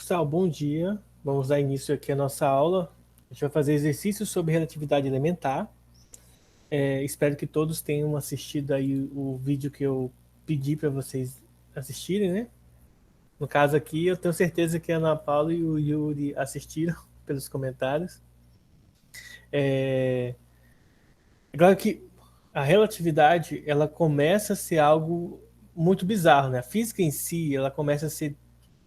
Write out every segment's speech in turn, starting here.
pessoal, bom dia. Vamos dar início aqui à nossa aula. A gente vai fazer exercícios sobre relatividade elementar. Espero que todos tenham assistido aí o vídeo que eu pedi para vocês assistirem, né? No caso aqui, eu tenho certeza que a Ana Paula e o Yuri assistiram pelos comentários. É claro que a relatividade, ela começa a ser algo muito bizarro, né? A física em si, ela começa a ser,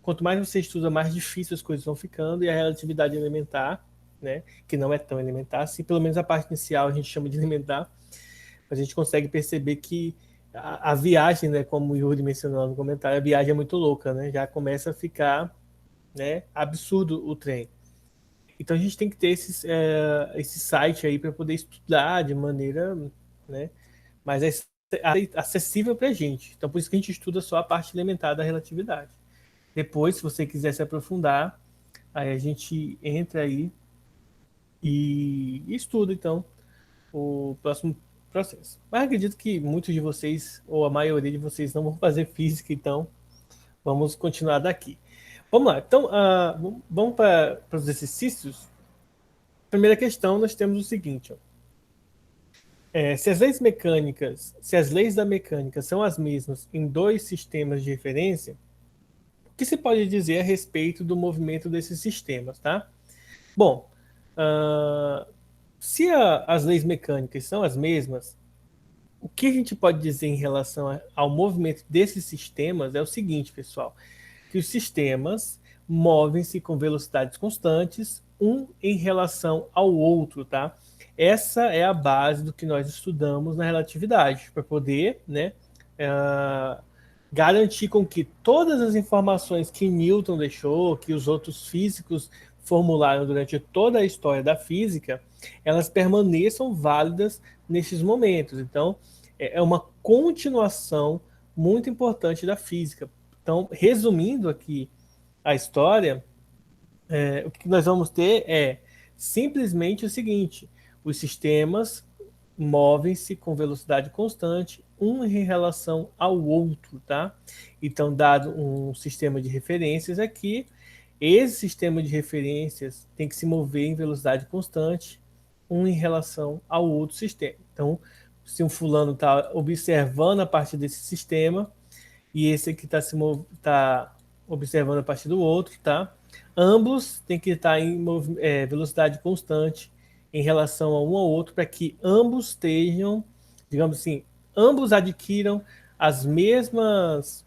quanto mais você estuda, mais difícil as coisas vão ficando, e a relatividade elementar, né, que não é tão elementar, assim, pelo menos a parte inicial a gente chama de elementar, mas a gente consegue perceber que a viagem, né, como o Yuri mencionou no comentário, a viagem é muito louca, né? Já começa a ficar, né, absurdo o trem. Então a gente tem que ter esse site aí para poder estudar de maneira, né, mais acessível para a gente. Então por isso que a gente estuda só a parte elementar da relatividade. Depois, se você quiser se aprofundar, aí a gente entra aí e estuda então o próximo processo. Mas acredito que muitos de vocês, ou a maioria de vocês, não vão fazer física, então vamos continuar daqui. Vamos lá, então vamos para os exercícios. Primeira questão, nós temos o seguinte: ó. Se as leis da mecânica são as mesmas em dois sistemas de referência, o que se pode dizer a respeito do movimento desses sistemas, tá? Bom, se as leis mecânicas são as mesmas, o que a gente pode dizer em relação ao movimento desses sistemas é o seguinte, pessoal, que os sistemas movem-se com velocidades constantes, um em relação ao outro, tá? Essa é a base do que nós estudamos na relatividade, para poder, né, garantir com que todas as informações que Newton deixou, que os outros físicos formularam durante toda a história da física, elas permaneçam válidas nesses momentos. Então, é uma continuação muito importante da física. Então, resumindo aqui a história, o que nós vamos ter é simplesmente o seguinte: os sistemas movem-se com velocidade constante, um em relação ao outro, tá? Então, dado um sistema de referências aqui, esse sistema de referências tem que se mover em velocidade constante, um em relação ao outro sistema. Então, se um fulano está observando a partir desse sistema e esse aqui está observando a partir do outro, tá? Ambos têm que estar em velocidade constante em relação a um ao outro para que ambos estejam, digamos assim, ambos adquiram as mesmas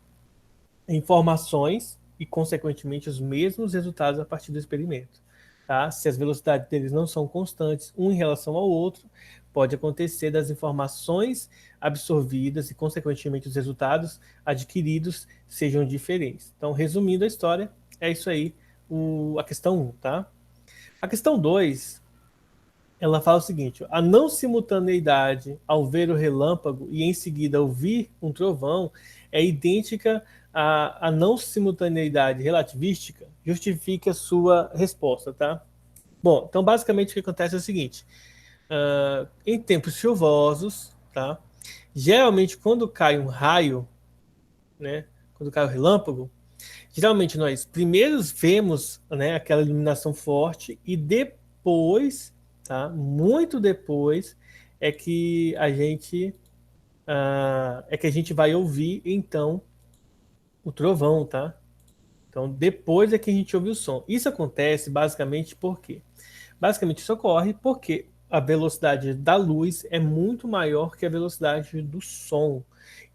informações e, consequentemente, os mesmos resultados a partir do experimento. Tá? Se as velocidades deles não são constantes, um em relação ao outro, pode acontecer das informações absorvidas e, consequentemente, os resultados adquiridos sejam diferentes. Então, resumindo a história, é isso aí, a questão 1, tá? A questão 2, ela fala o seguinte: a não simultaneidade ao ver o relâmpago e em seguida ouvir um trovão é idêntica à não simultaneidade relativística. Justifique a sua resposta, tá? Bom, então basicamente o que acontece é o seguinte: em tempos chuvosos, tá? Geralmente quando cai um raio, né? Quando cai o relâmpago, geralmente nós primeiro vemos, né, aquela iluminação forte e depois, tá? Muito depois é que a gente vai ouvir então o trovão, tá? Então depois é que a gente ouve o som. Isso acontece basicamente por quê? Basicamente isso ocorre porque a velocidade da luz é muito maior que a velocidade do som.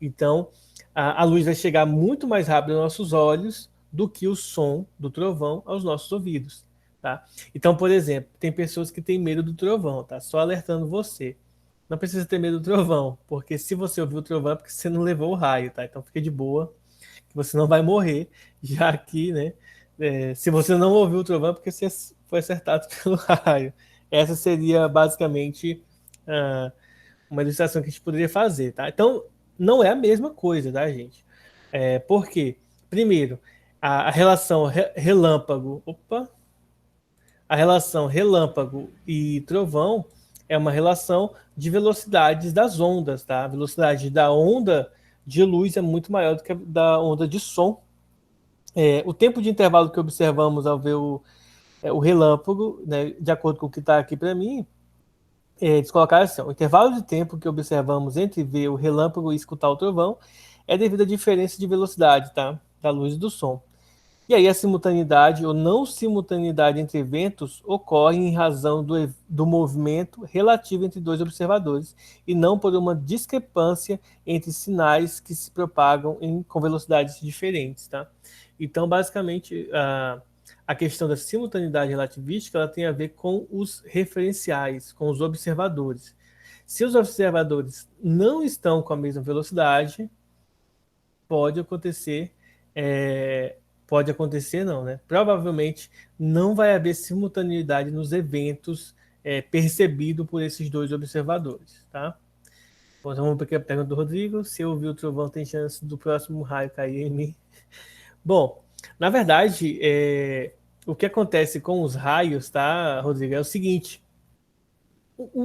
Então a luz vai chegar muito mais rápido aos nossos olhos do que o som do trovão aos nossos ouvidos, tá? Então, por exemplo, tem pessoas que têm medo do trovão, tá? Só alertando você. Não precisa ter medo do trovão, porque se você ouvir o trovão é porque você não levou o raio, tá? Então fica de boa, que você não vai morrer, já que, né? Se você não ouviu o trovão é porque você foi acertado pelo raio. Essa seria basicamente uh, uma ilustração que a gente poderia fazer, tá? Então, não é a mesma coisa, tá, gente? Por quê? Primeiro, a relação relâmpago, a relação relâmpago e trovão é uma relação de velocidades das ondas, tá? A velocidade da onda de luz é muito maior do que a da onda de som. O tempo de intervalo que observamos ao ver o relâmpago, né, de acordo com o que está aqui para mim, eles colocaram assim, o intervalo de tempo que observamos entre ver o relâmpago e escutar o trovão é devido à diferença de velocidade, tá? Da luz e do som. E aí a simultaneidade ou não simultaneidade entre eventos ocorre em razão do movimento relativo entre dois observadores e não por uma discrepância entre sinais que se propagam com velocidades diferentes, tá? Então, basicamente, a questão da simultaneidade relativística ela tem a ver com os referenciais, com os observadores. Se os observadores não estão com a mesma velocidade, pode acontecer, pode acontecer não, né? Provavelmente não vai haver simultaneidade nos eventos percebido por esses dois observadores, tá? Bom, então vamos para a pergunta do Rodrigo. Se eu ouvir o trovão, tem chance do próximo raio cair em mim? Bom, na verdade, o que acontece com os raios, tá, Rodrigo, é o seguinte: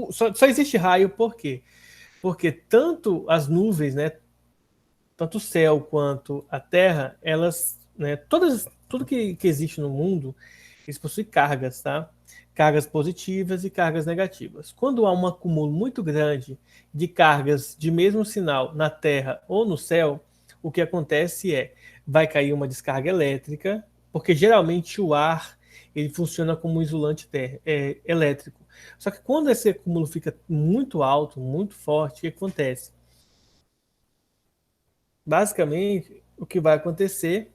só existe raio por quê? Porque tanto as nuvens, né, tanto o céu quanto a Terra, elas, né, tudo que existe no mundo, eles possuem cargas, tá? Cargas positivas e cargas negativas. Quando há um acúmulo muito grande de cargas de mesmo sinal na Terra ou no céu, o que acontece vai cair uma descarga elétrica, porque geralmente o ar ele funciona como um isolante elétrico. Só que quando esse acúmulo fica muito alto, muito forte, o que acontece? Basicamente, o que vai acontecer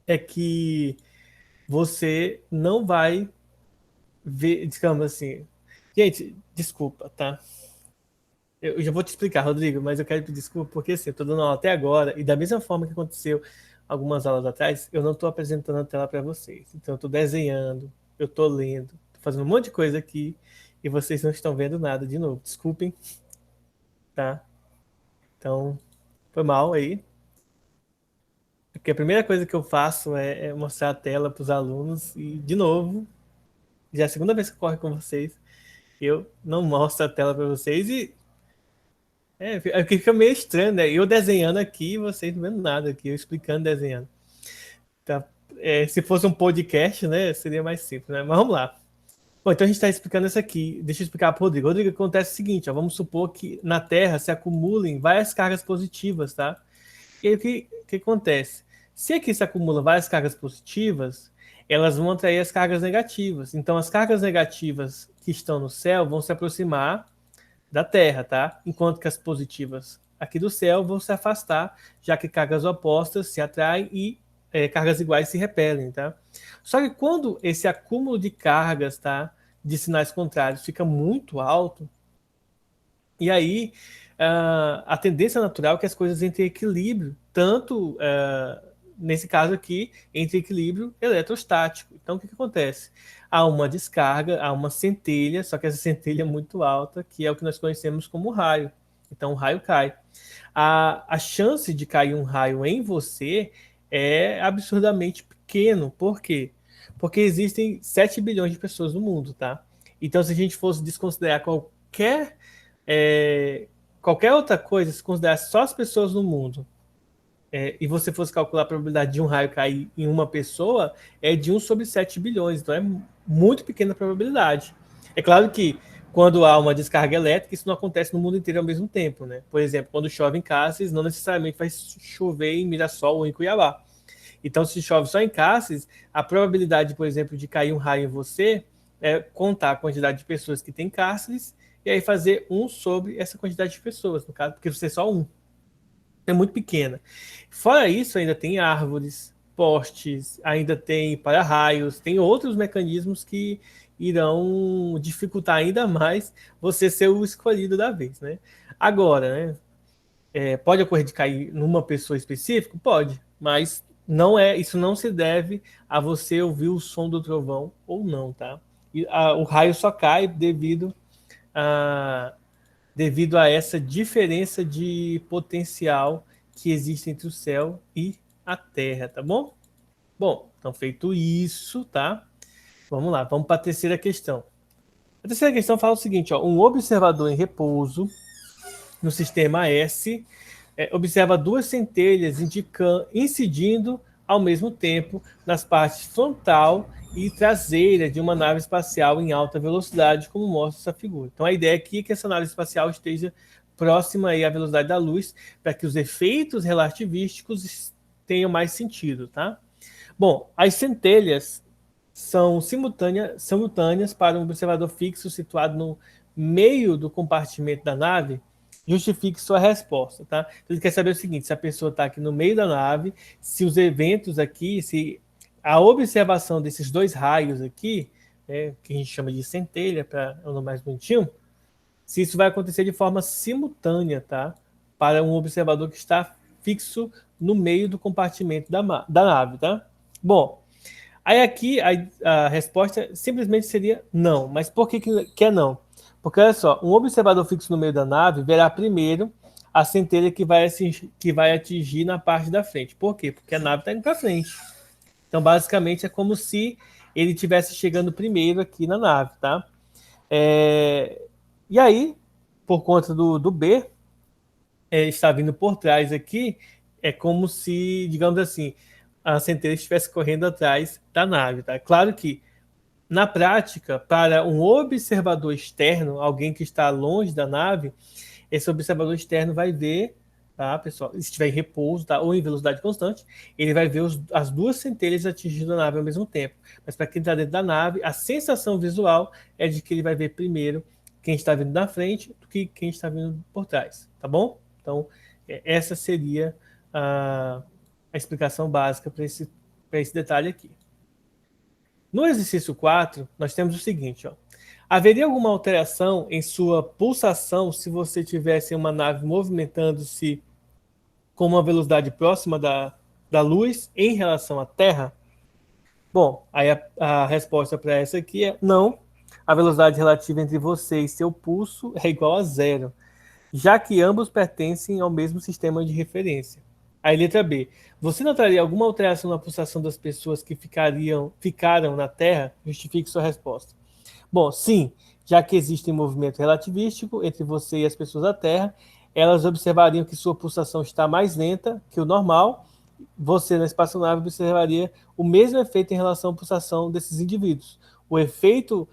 é que você não vai ver, digamos assim. Gente, desculpa, tá? Eu já vou te explicar, Rodrigo, mas eu quero pedir desculpa porque assim, eu tô dando aula até agora e da mesma forma que aconteceu algumas aulas atrás, eu não estou apresentando a tela para vocês. Então, eu estou desenhando, eu estou lendo, tô fazendo um monte de coisa aqui e vocês não estão vendo nada de novo. Desculpem, tá? Então, foi mal aí. Porque a primeira coisa que eu faço é mostrar a tela para os alunos e, de novo, já é a segunda vez que ocorre com vocês, eu não mostro a tela para vocês e fica meio estranho, né? Eu desenhando aqui e vocês não vendo nada aqui, eu explicando, desenhando. Tá? Se fosse um podcast, né, seria mais simples, né? Mas vamos lá. Bom, então a gente está explicando isso aqui. Deixa eu explicar para o Rodrigo. Rodrigo, acontece o seguinte, ó, vamos supor que na Terra se acumulem várias cargas positivas, tá? E aí o que acontece? Se aqui se acumulam várias cargas positivas, elas vão atrair as cargas negativas. Então, as cargas negativas que estão no céu vão se aproximar da Terra, tá? Enquanto que as positivas aqui do céu vão se afastar, já que cargas opostas se atraem e cargas iguais se repelem, tá? Só que quando esse acúmulo de cargas, tá? De sinais contrários fica muito alto, e aí a tendência natural é que as coisas entrem em equilíbrio, tanto nesse caso aqui, entre equilíbrio eletrostático. Então, o que acontece? Há uma descarga, há uma centelha, só que essa centelha é muito alta, que é o que nós conhecemos como raio. Então, o raio cai. A chance de cair um raio em você é absurdamente pequeno. Por quê? Porque existem 7 bilhões de pessoas no mundo, tá? Então, se a gente fosse desconsiderar é, qualquer outra coisa, se considerasse só as pessoas no mundo, e você fosse calcular a probabilidade de um raio cair em uma pessoa, é de 1/7 bilhões. Então é muito pequena a probabilidade. É claro que quando há uma descarga elétrica, isso não acontece no mundo inteiro ao mesmo tempo, né? Por exemplo, quando chove em Cáceres, não necessariamente vai chover em Mirassol ou em Cuiabá. Então, se chove só em Cáceres, a probabilidade, por exemplo, de cair um raio em você é contar a quantidade de pessoas que tem Cáceres e aí fazer 1 sobre essa quantidade de pessoas, no caso, porque você é só um. É muito pequena. Fora isso, ainda tem árvores, postes, ainda tem para-raios, tem outros mecanismos que irão dificultar ainda mais você ser o escolhido da vez, né? Agora, né? Pode ocorrer de cair numa pessoa específica? Pode, mas isso não se deve a você ouvir o som do trovão ou não, tá? O raio só cai a, devido a essa diferença de potencial que existe entre o céu e a Terra, tá bom? Bom, então feito isso, tá? Vamos lá, vamos para a terceira questão. A terceira questão fala o seguinte, ó, um observador em repouso no sistema S observa duas centelhas incidindo ao mesmo tempo nas partes frontal e traseira de uma nave espacial em alta velocidade, como mostra essa figura. Então a ideia aqui é que essa nave espacial esteja próxima aí à velocidade da luz, para que os efeitos relativísticos tenham mais sentido, tá? Bom, as centelhas são simultâneas para um observador fixo situado no meio do compartimento da nave. Justifique sua resposta, tá? Então, ele quer saber o seguinte: se a pessoa está aqui no meio da nave, se os eventos aqui, se a observação desses dois raios aqui, né, que a gente chama de centelha, para o nome mais bonitinho, se isso vai acontecer de forma simultânea, tá? Para um observador que está fixo no meio do compartimento da nave, tá? Bom, aí aqui a resposta simplesmente seria não. Mas por que é não? Porque olha só, um observador fixo no meio da nave verá primeiro a centelha que vai atingir na parte da frente. Por quê? Porque a nave está indo para frente. Então, basicamente, é como se ele estivesse chegando primeiro aqui na nave, tá? E aí, por conta do B, está vindo por trás aqui, é como se, digamos assim, a centelha estivesse correndo atrás da nave, tá? Claro que, na prática, para um observador externo, alguém que está longe da nave, esse observador externo vai ver, tá, pessoal? Se estiver em repouso, tá, ou em velocidade constante, ele vai ver as duas centelhas atingindo a nave ao mesmo tempo. Mas para quem está dentro da nave, a sensação visual é de que ele vai ver primeiro quem está vindo na frente do que quem está vindo por trás, tá bom? Então, essa seria a explicação básica para esse detalhe aqui. No exercício 4, nós temos o seguinte, ó. Haveria alguma alteração em sua pulsação se você tivesse uma nave movimentando-se com uma velocidade próxima da luz em relação à Terra? Bom, aí a resposta para essa aqui é não. A velocidade relativa entre você e seu pulso é igual a zero, já que ambos pertencem ao mesmo sistema de referência. Aí, letra B. Você notaria alguma alteração na pulsação das pessoas que ficaram na Terra? Justifique sua resposta. Bom, sim, já que existe um movimento relativístico entre você e as pessoas da Terra, elas observariam que sua pulsação está mais lenta que o normal. Você, na espaçonave, observaria o mesmo efeito em relação à pulsação desses indivíduos. O efeito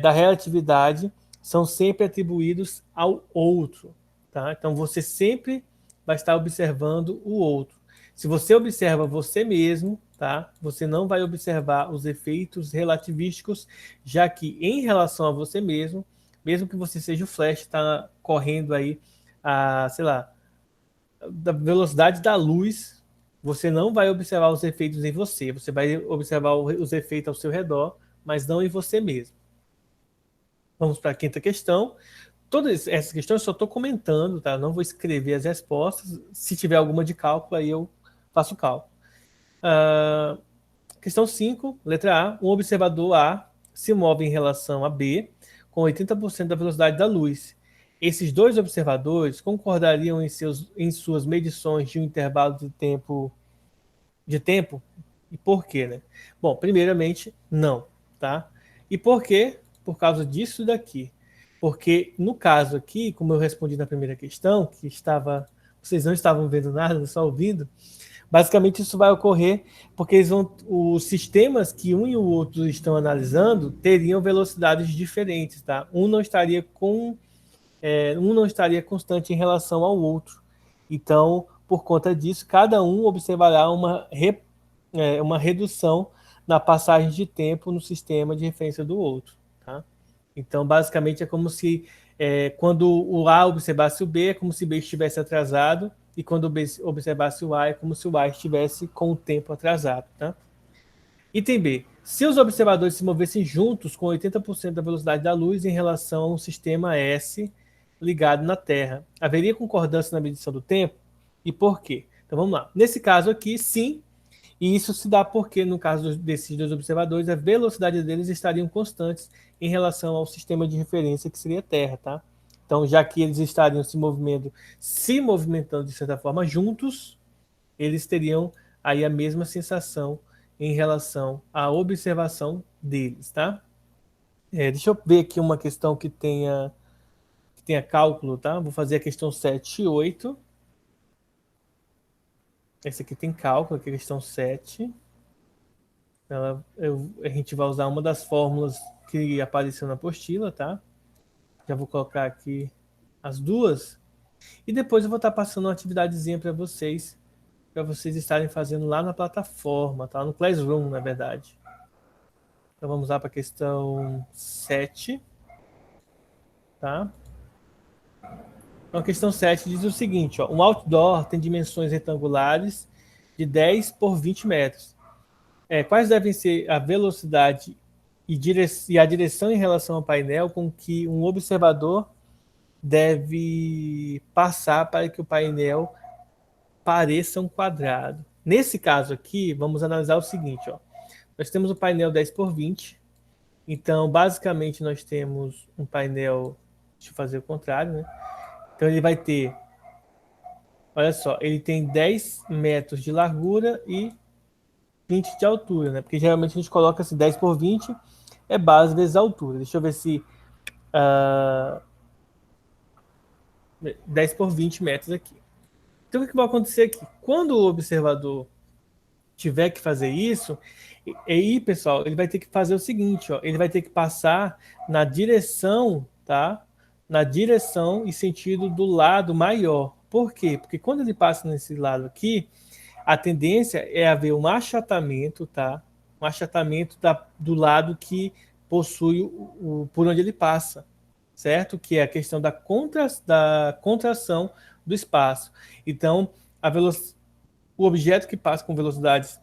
da relatividade são sempre atribuídos ao outro. Tá? Então, você sempre vai estar observando o outro. Se você observa você mesmo, tá? Você não vai observar os efeitos relativísticos, já que em relação a você mesmo, mesmo que você seja o Flash, está correndo aí sei lá, da velocidade da luz, você não vai observar os efeitos em você. Você vai observar os efeitos ao seu redor, mas não em você mesmo. Vamos para a quinta questão. Todas essas questões eu só estou comentando, tá? Não vou escrever as respostas. Se tiver alguma de cálculo, aí eu faço o cálculo. Questão 5, letra A. Um observador A se move em relação a B com 80% da velocidade da luz. Esses dois observadores concordariam em suas medições de um intervalo de tempo? E por quê, né? Bom, primeiramente, não, tá? E por quê? Por causa disso daqui. Porque no caso aqui, como eu respondi na primeira questão, vocês não estavam vendo nada, só ouvindo, basicamente isso vai ocorrer porque os sistemas que um e o outro estão analisando teriam velocidades diferentes, tá? Um não estaria constante em relação ao outro. Então, por conta disso, cada um observará uma redução na passagem de tempo no sistema de referência do outro. Tá? Então, basicamente, é como se quando o A observasse o B, é como se o B estivesse atrasado, e quando o B observasse o A, é como se o A estivesse com o tempo atrasado. Tá? Item B. Se os observadores se movessem juntos com 80% da velocidade da luz em relação a um sistema S ligado na Terra, haveria concordância na medição do tempo? E por quê? Então vamos lá. Nesse caso aqui, sim, e isso se dá porque, no caso desses dois observadores, a velocidade deles estariam constantes em relação ao sistema de referência que seria a Terra, tá? Então, já que eles estariam se movimentando de certa forma juntos, eles teriam aí a mesma sensação em relação à observação deles, tá? Deixa eu ver aqui uma questão que tenha cálculo, tá? Vou fazer a questão 7 e 8. Esse aqui tem cálculo, aqui questão 7. A gente vai usar uma das fórmulas que apareceu na apostila, tá? Já vou colocar aqui as duas. E depois eu vou estar passando uma atividadezinha para vocês estarem fazendo lá na plataforma, tá? No Classroom, na verdade. Então vamos lá para a questão 7, tá? Então a questão 7 diz o seguinte, ó, um outdoor tem dimensões retangulares de 10 por 20 metros. Quais devem ser a velocidade e a direção em relação ao painel com que um observador deve passar para que o painel pareça um quadrado? Nesse caso aqui, vamos analisar o seguinte, ó. Nós temos o painel 10 por 20. Então, basicamente, nós temos um painel... Deixa eu fazer o contrário, né? Então, ele vai ter... Olha só, ele tem 10 metros de largura e 20 de altura, né? Porque geralmente a gente coloca assim, 10 por 20 é base vezes a altura. Deixa eu ver se... 10 por 20 metros aqui. Então, o que vai acontecer aqui? Quando o observador tiver que fazer isso, e aí, pessoal, ele vai ter que fazer o seguinte, ó, ele vai ter que passar na direção, tá? Na direção e sentido do lado maior. Por quê? Porque quando ele passa nesse lado aqui, a tendência é haver um achatamento, tá? Um achatamento do lado que possui por onde ele passa, certo? Que é a questão da contração do espaço. Então, o objeto que passa com velocidades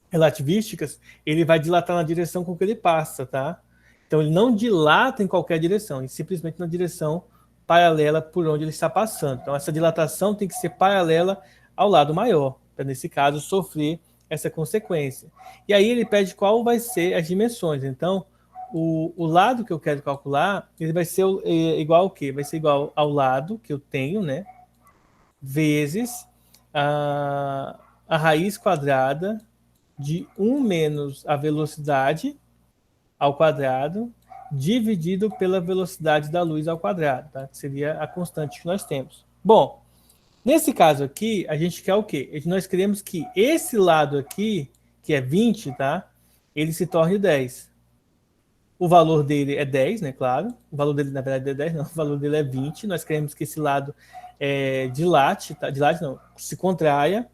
relativísticas, ele vai dilatar na direção com que ele passa, tá? Então, ele não dilata em qualquer direção, ele simplesmente na direção paralela por onde ele está passando. Então, essa dilatação tem que ser paralela ao lado maior, para, nesse caso, sofrer essa consequência. E aí ele pede qual vai ser as dimensões. Então, o lado que eu quero calcular, ele vai ser igual ao quê? Vai ser igual ao lado que eu tenho, né? Vezes a raiz quadrada de 1 menos a velocidade ao quadrado dividido pela velocidade da luz ao quadrado, tá? Que seria a constante que nós temos. Bom, nesse caso aqui, a gente quer o quê? Nós queremos que esse lado aqui, que é 20, tá? Ele se torne 10. O valor dele é 10, né? Claro. O valor dele, na verdade, é 10, não. O valor dele é 20. Nós queremos que esse lado dilate, tá? Dilate não, se contraia.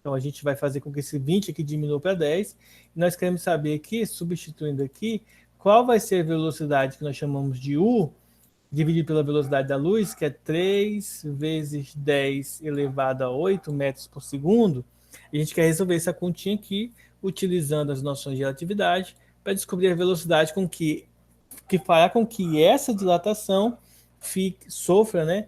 Então, a gente vai fazer com que esse 20 aqui diminua para 10. E nós queremos saber aqui, substituindo aqui, qual vai ser a velocidade que nós chamamos de U, dividido pela velocidade da luz, que é 3 vezes 10 elevado a 8 metros por segundo. A gente quer resolver essa continha aqui, utilizando as noções de relatividade, para descobrir a velocidade que fará com que essa dilatação sofra, né?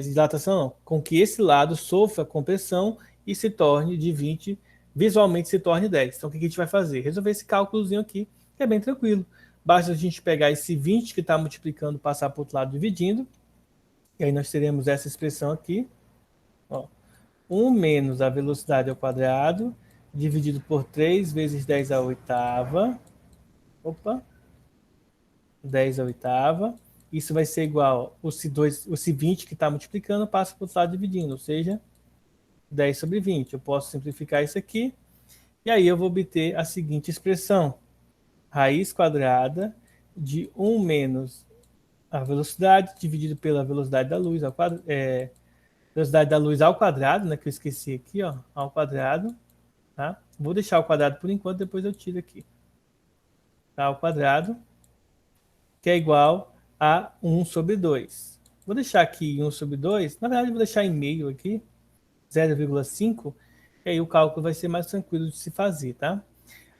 Dilatação não, com que esse lado sofra compressão e se torne de 20, visualmente se torne 10. Então, o que a gente vai fazer? Resolver esse cálculozinho aqui, que é bem tranquilo. Basta a gente pegar esse 20 que está multiplicando, passar para o outro lado dividindo, e aí nós teremos essa expressão aqui, ó, 1 menos a velocidade ao quadrado, dividido por 3 vezes 10 à oitava, 10 à oitava, isso vai ser igual, esse 20 que está multiplicando, passa para o outro lado dividindo, ou seja, 10 sobre 20. Eu posso simplificar isso aqui, e aí eu vou obter a seguinte expressão. Raiz quadrada de 1 menos a velocidade dividido pela velocidade da luz velocidade da luz ao quadrado, né, que eu esqueci aqui, ó, ao quadrado, tá? Vou deixar o quadrado por enquanto, depois eu tiro aqui. Tá, ao quadrado, que é igual a 1 sobre 2. Vou deixar aqui 1 sobre 2, na verdade eu vou deixar em meio aqui, 0,5, e aí o cálculo vai ser mais tranquilo de se fazer, tá?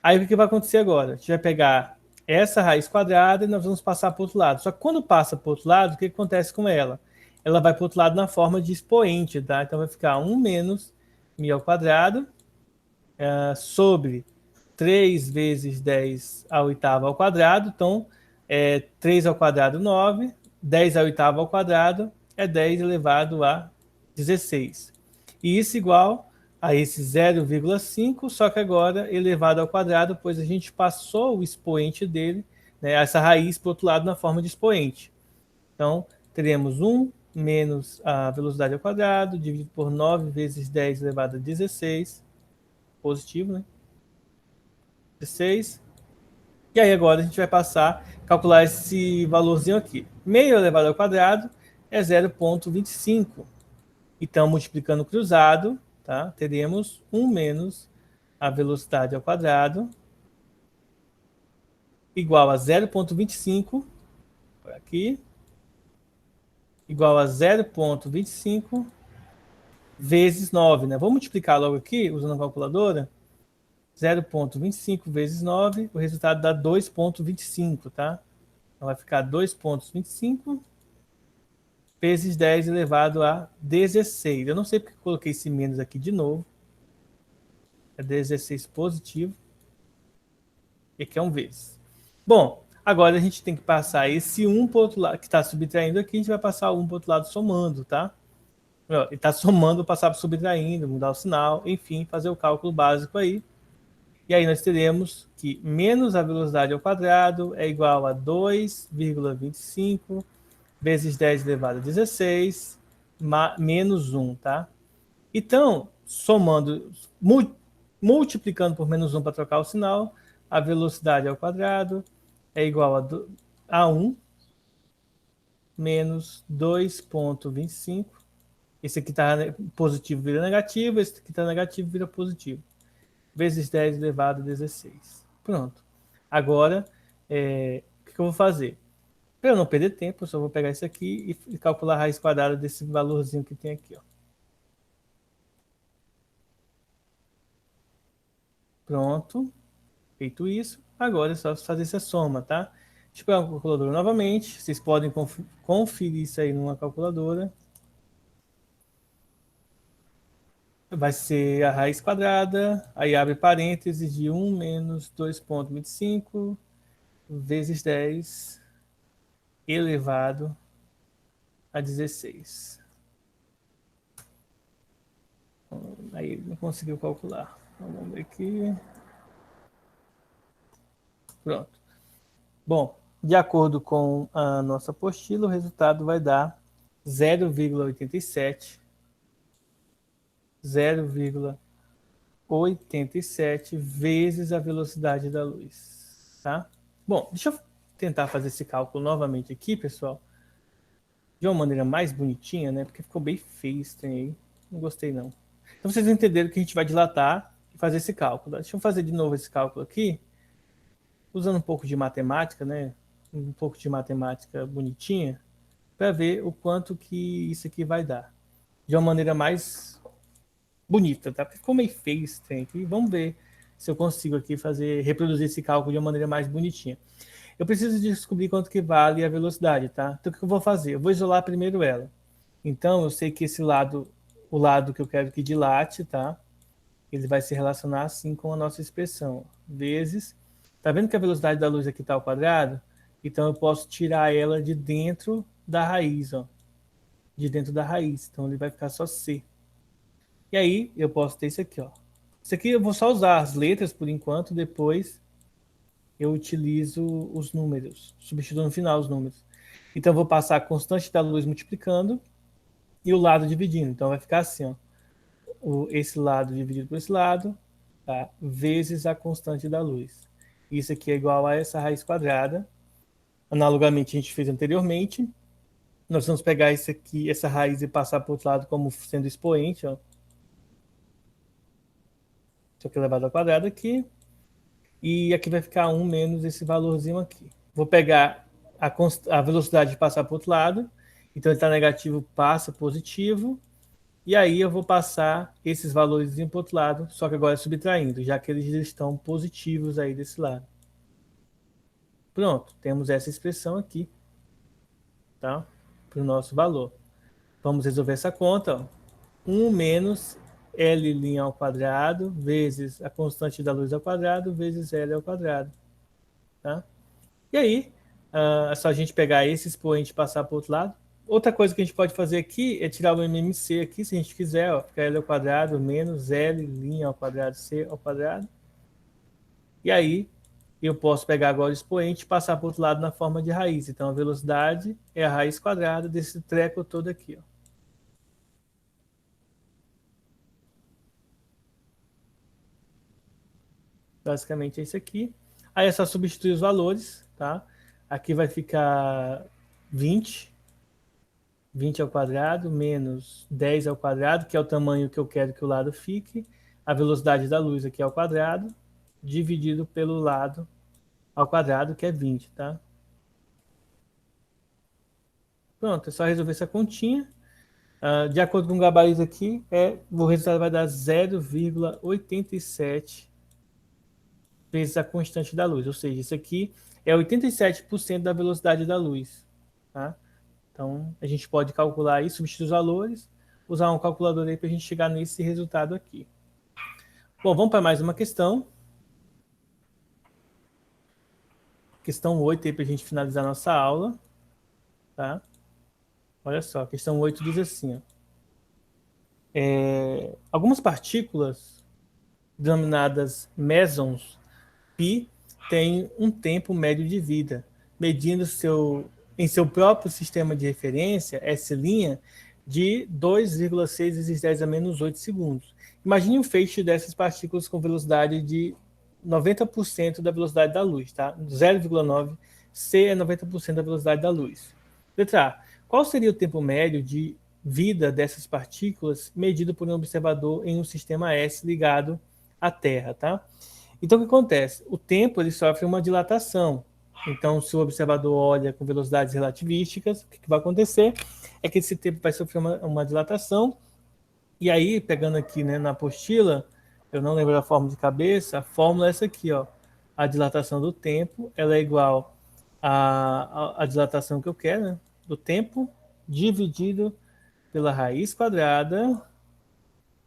Aí o que vai acontecer agora? A gente vai pegar essa raiz quadrada e nós vamos passar para o outro lado. Só que quando passa para o outro lado, o que acontece com ela? Ela vai para o outro lado na forma de expoente, tá? Então vai ficar 1 menos μ ao quadrado sobre 3 vezes 10 à oitava ao quadrado. Então, 3 ao quadrado, 9. 10 à oitava ao quadrado é 10 elevado a 16. E isso igual a esse 0,5, só que agora elevado ao quadrado, pois a gente passou o expoente dele, né, essa raiz para o outro lado na forma de expoente. Então, teremos 1 menos a velocidade ao quadrado, dividido por 9 vezes 10 elevado a 16. Positivo, né? 16. E aí agora a gente vai passar a calcular esse valorzinho aqui. Meio elevado ao quadrado é 0,25. Então, multiplicando cruzado, tá? Teremos 1 menos a velocidade ao quadrado igual a 0,25, por aqui, igual a 0,25 vezes 9, né? Vou multiplicar logo aqui, usando a calculadora. 0,25 vezes 9, o resultado dá 2,25, tá? Então vai ficar 2,25 vezes 10 elevado a 16. Eu não sei porque coloquei esse menos aqui de novo. É 16 positivo. E aqui é um vezes. Bom, agora a gente tem que passar esse 1 para o outro lado, que está subtraindo aqui, a gente vai passar o 1 para o outro lado somando, tá? Ele está somando, passar para subtraindo, mudar o sinal, enfim, fazer o cálculo básico aí. E aí nós teremos que menos a velocidade ao quadrado é igual a 2,25 vezes 10 elevado a 16 menos 1, tá? Então, somando, multiplicando por menos 1 para trocar o sinal, a velocidade ao quadrado é igual a 1 menos 2,25. Esse aqui está positivo vira negativo, esse aqui está negativo vira positivo. Vezes 10 elevado a 16. Pronto. Agora, o que eu vou fazer? Para eu não perder tempo, eu só vou pegar isso aqui e calcular a raiz quadrada desse valorzinho que tem aqui, ó. Pronto. Feito isso, agora é só fazer essa soma, tá? Deixa eu pegar uma calculadora novamente. Vocês podem conferir isso aí numa calculadora. Vai ser a raiz quadrada, aí abre parênteses de 1 menos 2,25 vezes 10 elevado a 16. Aí não conseguiu calcular. Então, vamos ver aqui. Pronto. Bom, de acordo com a nossa apostila, o resultado vai dar 0,87 vezes a velocidade da luz, tá? Bom, deixa eu tentar fazer esse cálculo novamente aqui, pessoal, de uma maneira mais bonitinha, né? Porque ficou bem feio esse trem aí. Não gostei, não. Então, vocês entenderam que a gente vai dilatar e fazer esse cálculo. Deixa eu fazer de novo esse cálculo aqui, usando um pouco de matemática, né? Um pouco de matemática bonitinha, para ver o quanto que isso aqui vai dar. De uma maneira mais bonita, tá? Ficou meio feio esse trem aqui. Vamos ver se eu consigo aqui reproduzir esse cálculo de uma maneira mais bonitinha. Eu preciso descobrir quanto que vale a velocidade, tá? Então o que eu vou fazer? Eu vou isolar primeiro ela. Então eu sei que esse lado, o lado que eu quero que dilate, tá? Ele vai se relacionar assim com a nossa expressão. Vezes, tá vendo que a velocidade da luz aqui está ao quadrado? Então eu posso tirar ela de dentro da raiz, ó. De dentro da raiz. Então ele vai ficar só C. E aí eu posso ter isso aqui, ó. Isso aqui eu vou só usar as letras por enquanto, depois eu utilizo os números, substituo no final os números. Então eu vou passar a constante da luz multiplicando e o lado dividindo. Então vai ficar assim, ó. Esse lado dividido por esse lado, tá? Vezes a constante da luz. Isso aqui é igual a essa raiz quadrada. Analogamente a gente fez anteriormente. Nós vamos pegar isso aqui, essa raiz e passar para o outro lado como sendo expoente, ó. Isso aqui elevado ao quadrado aqui. E aqui vai ficar 1 menos esse valorzinho aqui. Vou pegar a velocidade de passar para o outro lado. Então, ele está negativo, passa positivo. E aí eu vou passar esses valores para o outro lado, só que agora subtraindo, já que eles estão positivos aí desse lado. Pronto, temos essa expressão aqui, tá? Para o nosso valor. Vamos resolver essa conta, ó. 1 menos L' ao quadrado vezes a constante da luz ao quadrado vezes L ao quadrado. Tá? E aí, é só a gente pegar esse expoente e passar para o outro lado. Outra coisa que a gente pode fazer aqui é tirar o MMC aqui, se a gente quiser, ó, fica L ao quadrado menos L' ao quadrado C ao quadrado. E aí, eu posso pegar agora o expoente e passar para o outro lado na forma de raiz. Então, a velocidade é a raiz quadrada desse treco todo aqui, ó. Basicamente é isso aqui. Aí é só substituir os valores, tá? Aqui vai ficar 20, 20 ao quadrado, menos 10 ao quadrado, que é o tamanho que eu quero que o lado fique. A velocidade da luz aqui ao quadrado, dividido pelo lado ao quadrado, que é 20, tá? Pronto, é só resolver essa continha. De acordo com o gabarito aqui, o resultado vai dar 0,87 vezes a constante da luz. Ou seja, isso aqui é 87% da velocidade da luz. Tá? Então, a gente pode calcular aí, substituir os valores, usar um calculador aí para a gente chegar nesse resultado aqui. Bom, vamos para mais uma questão. Questão 8 aí para a gente finalizar nossa aula. Tá? Olha só, a questão 8 diz assim, ó, algumas partículas denominadas mesons π têm um tempo médio de vida, medindo em seu próprio sistema de referência, S', de 2,6 vezes 10 a menos 8 segundos. Imagine um feixe dessas partículas com velocidade de 90% da velocidade da luz, tá? 0,9 C é 90% da velocidade da luz. Letra A. Qual seria o tempo médio de vida dessas partículas medido por um observador em um sistema S ligado à Terra, tá? Então, o que acontece? O tempo ele sofre uma dilatação. Então, se o observador olha com velocidades relativísticas, o que vai acontecer é que esse tempo vai sofrer uma dilatação. E aí, pegando aqui, né, na apostila, eu não lembro a fórmula de cabeça, a fórmula é essa aqui, ó. A dilatação do tempo ela é igual à dilatação que eu quero, né, do tempo, dividido pela raiz quadrada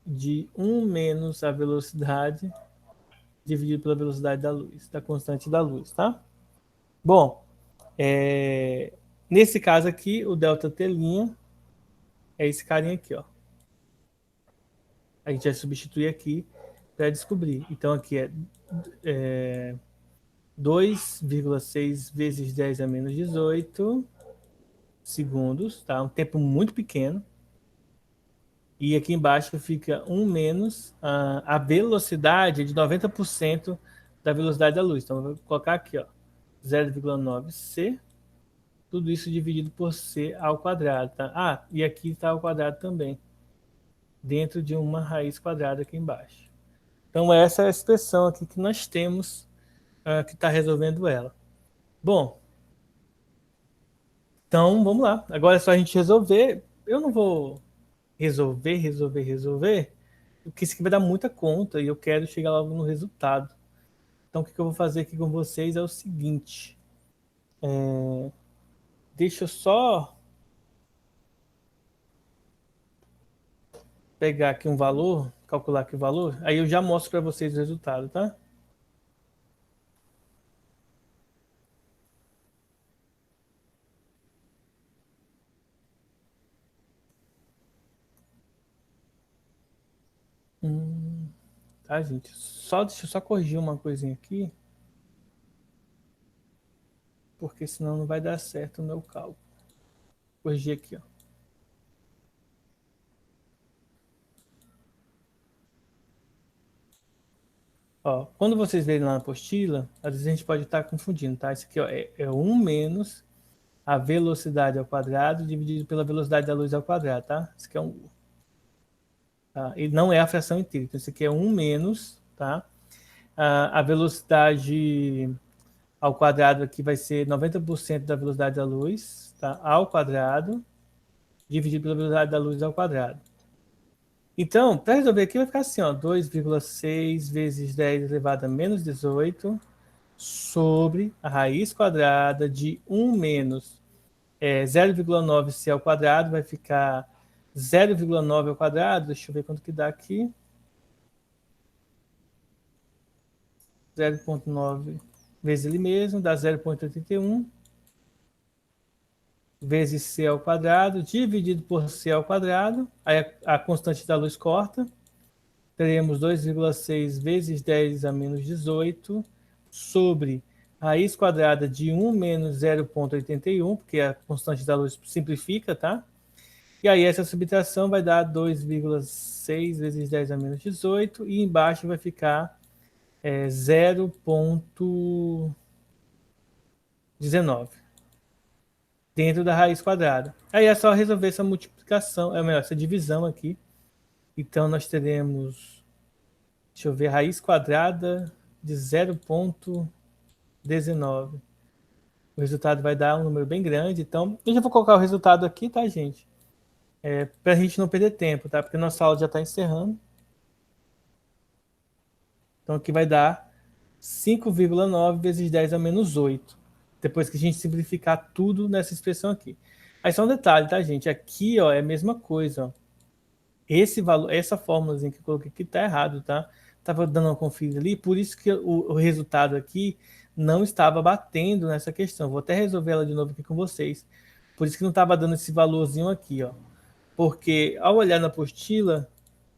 de 1 menos a velocidade dividido pela velocidade da luz, da constante da luz, tá? Bom, nesse caso aqui, o ΔT' é esse carinha aqui, ó. A gente vai substituir aqui para descobrir. Então, aqui é 2,6 vezes 10 a menos 18 segundos, tá? Um tempo muito pequeno. E aqui embaixo fica 1 menos a velocidade de 90% da velocidade da luz. Então, eu vou colocar aqui, ó, 0,9 C, tudo isso dividido por C ao quadrado, tá? Ah, e aqui está ao quadrado também, dentro de uma raiz quadrada aqui embaixo. Então, essa é a expressão aqui que nós temos que está resolvendo ela. Bom, então vamos lá. Agora é só a gente resolver. Eu não vou resolver, porque isso aqui vai dar muita conta e eu quero chegar logo no resultado. Então, o que eu vou fazer aqui com vocês é o seguinte. Deixa eu só pegar aqui um valor, calcular aqui o valor, aí eu já mostro para vocês o resultado, tá? Tá, gente? Deixa eu só corrigir uma coisinha aqui, porque senão não vai dar certo o meu cálculo. Corrigir aqui, ó. Ó, quando vocês verem lá na apostila, às vezes a gente pode estar confundindo, tá? Isso aqui ó, é 1 menos a velocidade ao quadrado dividido pela velocidade da luz ao quadrado, tá? Isso aqui é um... Tá? E não é a fração inteira. Então, isso aqui é 1 menos, tá? A velocidade ao quadrado aqui vai ser 90% da velocidade da luz, tá? Ao quadrado, dividido pela velocidade da luz ao quadrado. Então, para resolver aqui vai ficar assim, ó, 2,6 vezes 10 elevado a menos 18 sobre a raiz quadrada de 1 menos 0,9 c ao quadrado, vai ficar 0,9 ao quadrado, deixa eu ver quanto que dá aqui. 0,9 vezes ele mesmo, dá 0,81 vezes c ao quadrado, dividido por c ao quadrado, aí a constante da luz corta, teremos 2,6 vezes 10 a menos 18, sobre raiz quadrada de 1 menos 0,81, porque a constante da luz simplifica, tá? E aí essa subtração vai dar 2,6 vezes 10 a menos 18, e embaixo vai ficar 0,19 dentro da raiz quadrada. Aí é só resolver essa multiplicação, é melhor, essa divisão aqui. Então nós teremos, deixa eu ver, raiz quadrada de 0,19. O resultado vai dar um número bem grande. Então, eu já vou colocar o resultado aqui, tá, gente? Para a gente não perder tempo, tá? Porque nossa aula já está encerrando. Então, aqui vai dar 5,9 vezes 10 a menos 8. Depois que a gente simplificar tudo nessa expressão aqui. Aí só um detalhe, tá, gente? Aqui, ó, é a mesma coisa, ó. Esse valor, essa fórmulazinha que eu coloquei aqui tá errado, tá? Tava dando uma conferida ali, por isso que o resultado aqui não estava batendo nessa questão. Vou até resolver ela de novo aqui com vocês. Por isso que não estava dando esse valorzinho aqui, ó. Porque ao olhar na apostila,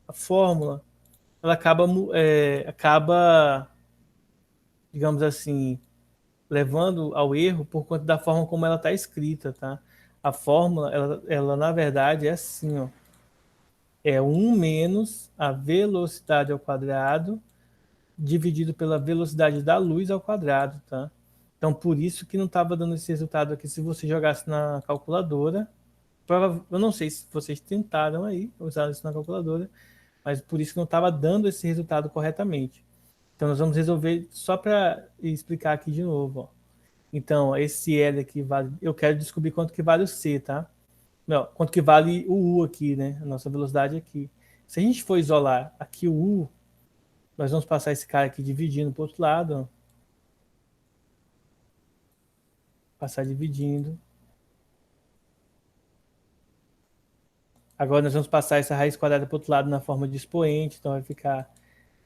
a fórmula, ela acaba, digamos assim, levando ao erro por conta da forma como ela está escrita, tá? A fórmula, ela na verdade é assim, ó. É 1 menos a velocidade ao quadrado dividido pela velocidade da luz ao quadrado, tá? Então, por isso que não estava dando esse resultado aqui. Se você jogasse na calculadora, eu não sei se vocês tentaram aí usar isso na calculadora, mas por isso que não estava dando esse resultado corretamente. Então, nós vamos resolver só para explicar aqui de novo, ó. Então, esse L aqui vale... Eu quero descobrir quanto que vale o C, tá? Não, quanto que vale o U aqui, né? A nossa velocidade aqui. Se a gente for isolar aqui o U, nós vamos passar esse cara aqui dividindo para o outro lado, ó. Passar dividindo. Agora nós vamos passar essa raiz quadrada para o outro lado na forma de expoente, então vai ficar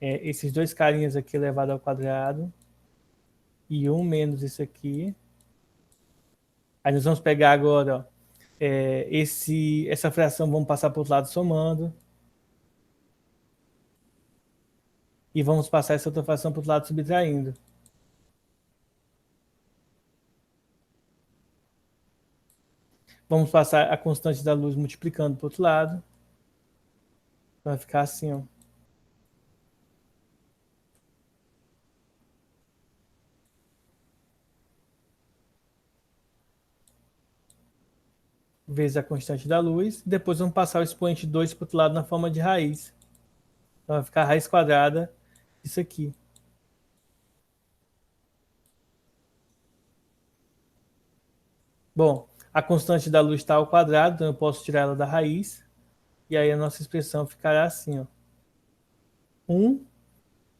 esses dois carinhas aqui elevado ao quadrado e 1 menos isso aqui. Aí nós vamos pegar agora, ó, essa fração, vamos passar para o outro lado somando. E vamos passar essa outra fração para o outro lado subtraindo. Vamos passar a constante da luz multiplicando para o outro lado. Vai ficar assim, ó. Vezes a constante da luz. Depois vamos passar o expoente 2 para o outro lado na forma de raiz. Então vai ficar a raiz quadrada disso aqui. Bom, a constante da luz está ao quadrado, então eu posso tirar ela da raiz. E aí a nossa expressão ficará assim, ó. 1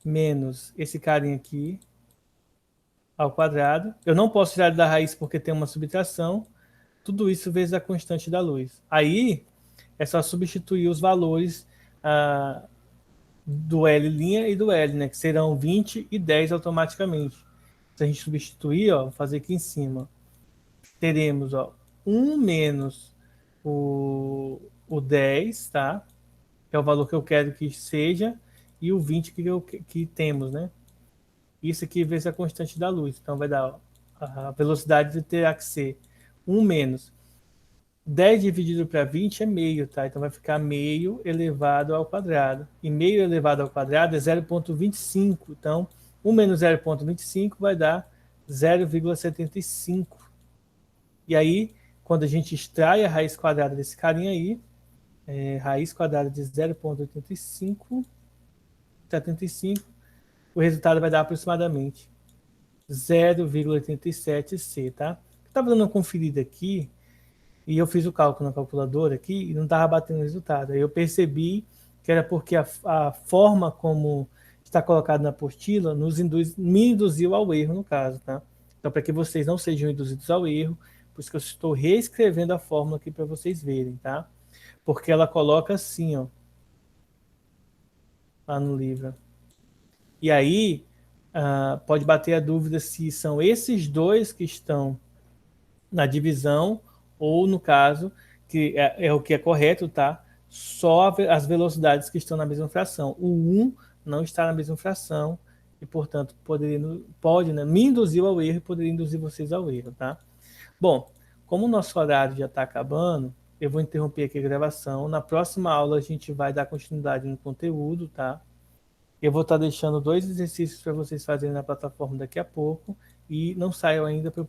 menos esse carinha aqui ao quadrado. Eu não posso tirar ele da raiz porque tem uma subtração. Tudo isso vezes a constante da luz. Aí é só substituir os valores do L' e do L, né? Que serão 20 e 10 automaticamente. Se a gente substituir, ó, vou fazer aqui em cima. Teremos, ó, 1 menos o 10, tá? Que é o valor que eu quero que seja, e o 20 que temos, né? Isso aqui vezes a constante da luz. Então vai dar, ó, a velocidade terá que ser 1 menos 10 dividido para 20 é meio, tá? Então vai ficar meio elevado ao quadrado. E meio elevado ao quadrado é 0,25. Então, 1 menos 0,25 vai dar 0,75. E aí, quando a gente extrai a raiz quadrada desse carinha aí, raiz quadrada de 0,85, 75, o resultado vai dar aproximadamente 0,87C, tá? Eu estava dando uma conferida aqui, e eu fiz o cálculo na calculadora aqui e não estava batendo o resultado. Aí eu percebi que era porque a forma como está colocado na apostila me induziu ao erro, no caso, tá? Então, para que vocês não sejam induzidos ao erro, por isso que eu estou reescrevendo a fórmula aqui para vocês verem, tá? Porque ela coloca assim, ó, lá no livro. E aí, pode bater a dúvida se são esses dois que estão na divisão, ou no caso, que é o que é correto, tá? Só as velocidades que estão na mesma fração. O 1 não está na mesma fração e, portanto, pode, né, me induzir ao erro e poderia induzir vocês ao erro, tá? Bom, como o nosso horário já está acabando, eu vou interromper aqui a gravação. Na próxima aula a gente vai dar continuidade no conteúdo, tá? Eu vou estar deixando 2 exercícios para vocês fazerem na plataforma daqui a pouco e não saiam ainda para